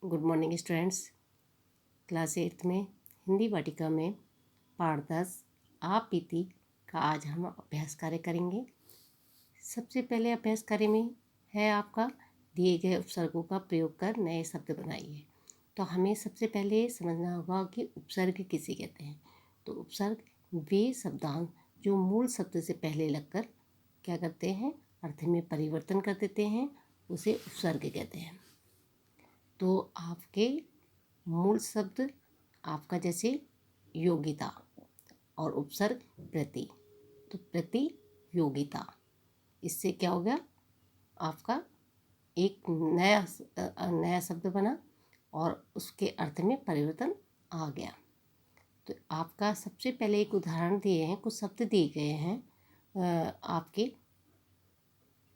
Good morning students. Class 8 में हिंदी वाटिका में पाठ 10 आप बीती का आज हम अभ्यास कार्य करेंगे। सबसे पहले अभ्यास कार्य में है आपका दिए गए उपसर्गों का प्रयोग कर नए शब्द बनाइए। तो हमें सबसे पहले समझना होगा कि उपसर्ग किसे कहते हैं। तो उपसर्ग वे शब्दांश जो मूल शब्द से पहले लगकर क्या करते हैं, अर्थ में परिवर्तन कर देते हैं, उसे उपसर्ग कहते हैं। तो आपके मूल शब्द आपका जैसे योगिता और उपसर्ग प्रति, तो प्रति योगिता, इससे क्या हो गया, आपका एक नया शब्द बना और उसके अर्थ में परिवर्तन आ गया। तो आपका सबसे पहले एक उदाहरण दिए हैं, कुछ शब्द दिए गए हैं आपके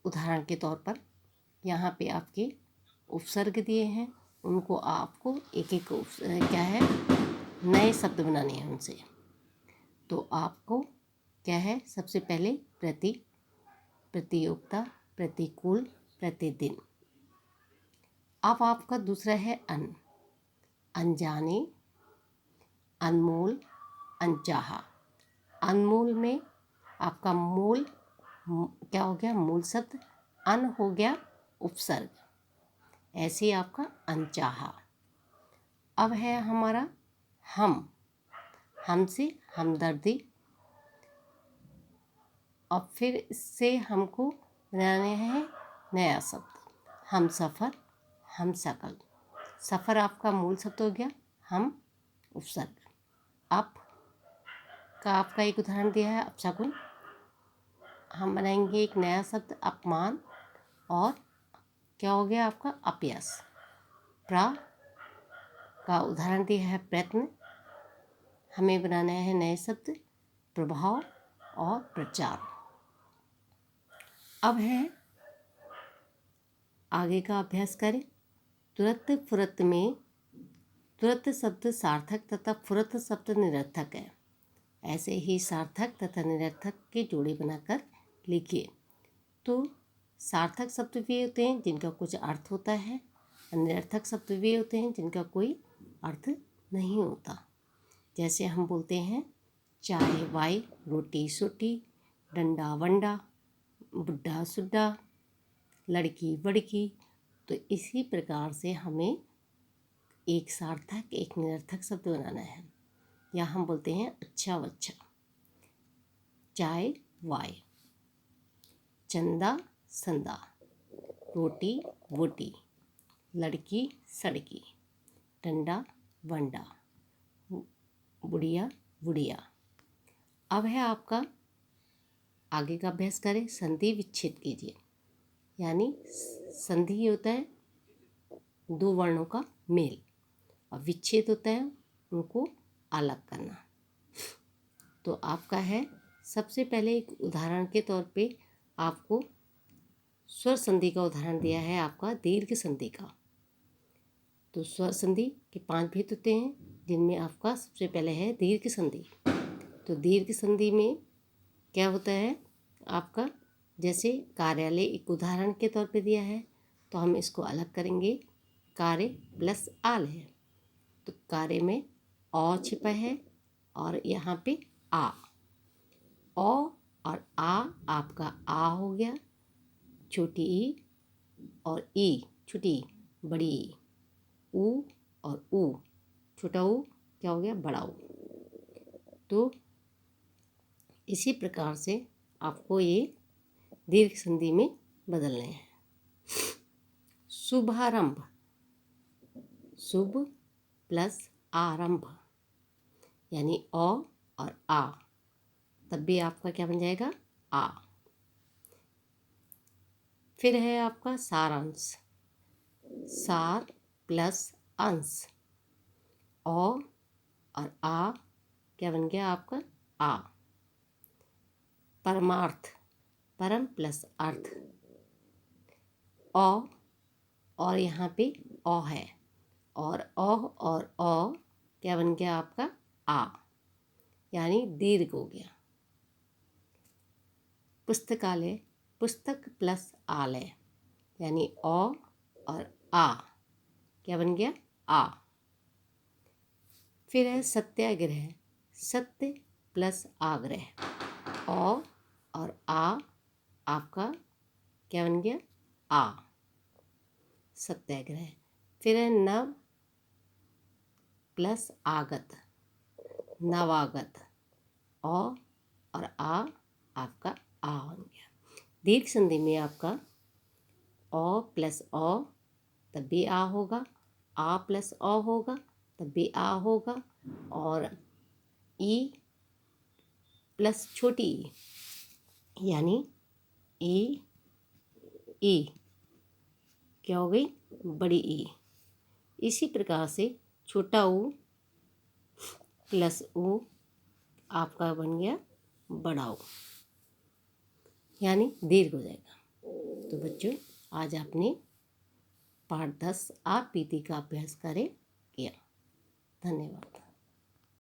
उदाहरण के तौर पर। यहाँ पे आपके उपसर्ग दिए हैं, उनको आपको एक एक क्या है, नए शब्द बनाने हैं उनसे। तो आपको क्या है, सबसे पहले प्रति, प्रतियोगिता, प्रतिकूल, प्रतिदिन। अब आपका दूसरा है अन, अनजाने, अनमोल, अनचाहा। अनमोल में आपका मूल क्या हो गया, मूल शब्द, अन हो गया उपसर्ग, ऐसे आपका अनचाहा। अब है हमारा हम, हमसे हमदर्दी। और फिर इससे हमको बनाने हैं नया शब्द, हम सफ़र, हम सकल। सफ़र आपका मूल शब्द हो गया, हम उपसर्ग। अप का आपका एक उदाहरण दिया है, अपशकुन। हम बनाएंगे एक नया शब्द, अपमान, और क्या हो गया आपका अपयश। प्रा का उदाहरण दिया है प्रयत्न। हमें बनाना है नए शब्द, प्रभाव और प्रचार। अब है आगे का अभ्यास करें। तुरत फुरत में तुरत शब्द सार्थक तथा फुरत शब्द निरर्थक है। ऐसे ही सार्थक तथा निरर्थक के जोड़े बनाकर लिखिए। तो सार्थक शब्द वे होते हैं जिनका कुछ अर्थ होता है, और निरर्थक शब्द वे होते हैं जिनका कोई अर्थ नहीं होता। जैसे हम बोलते हैं चाय वाय, रोटी सोटी, डंडा वंडा, बुढ़ा सुड्ढा, लड़की बड़की। तो इसी प्रकार से हमें एक सार्थक एक निरर्थक शब्द बनाना है। या हम बोलते हैं अच्छा वच्छा, चाय वाय, चंदा संदा, रोटी वोटी, लड़की सड़की, डंडा वंडा, बुढ़िया बुढ़िया। अब है आपका आगे का अभ्यास करें। संधि विच्छेद कीजिए, यानी संधि होता है दो वर्णों का मेल, और विच्छेद होता है उनको अलग करना। तो आपका है सबसे पहले एक उदाहरण के तौर पे आपको स्वर संधि का उदाहरण दिया है, आपका दीर्घ संधि का। तो स्वर संधि के 5 भेद होते हैं, जिनमें आपका सबसे पहले है दीर्घ संधि। तो दीर्घ संधि में क्या होता है आपका, जैसे कार्यालय एक उदाहरण के तौर पे दिया है, तो हम इसको अलग करेंगे। कार्य प्लस आल है, तो कार्य में औ छिपा है और यहाँ पे आ, औ और आ आपका आ हो गया, छोटी ई और ई छोटी ई, बड़ी ई, ऊ और ऊ, छोटा ऊ क्या हो गया, बड़ा ऊ। तो इसी प्रकार से आपको ये दीर्घ संधि में बदलने हैं। शुभारंभ, शुभ प्लस आरंभ, यानी अ और आ, तब भी आपका क्या बन जाएगा, आ। फिर है आपका सारांश, सार प्लस अंश, अ और आ क्या बन गया आपका, आ। परमार्थ, परम प्लस अर्थ, अ और यहाँ पे अ है, और अ और अ क्या बन गया आपका, आ, यानी दीर्घ हो गया। पुस्तकालय, पुस्तक प्लस आलय, यानी अ और आ क्या बन गया, आ। फिर है सत्याग्रह, सत्य प्लस आग्रह, और आ आपका क्या बन गया, आ, सत्याग्रह। फिर है नव प्लस आगत, नवागत, और आ आपका आ बन गया। दीर्घ संधि में आपका अ प्लस अ तब भी आ होगा, आ प्लस अ होगा तब भी आ होगा, और ई प्लस छोटी ई यानी ई, ई क्या हो गई, बड़ी ई। इसी प्रकार से छोटा ऊ प्लस ऊ आपका बन गया बड़ा ऊ, यानी दीर्घ हो जाएगा। तो बच्चों आज आपने पाठ 10 आप पीति का अभ्यास करें किया। धन्यवाद।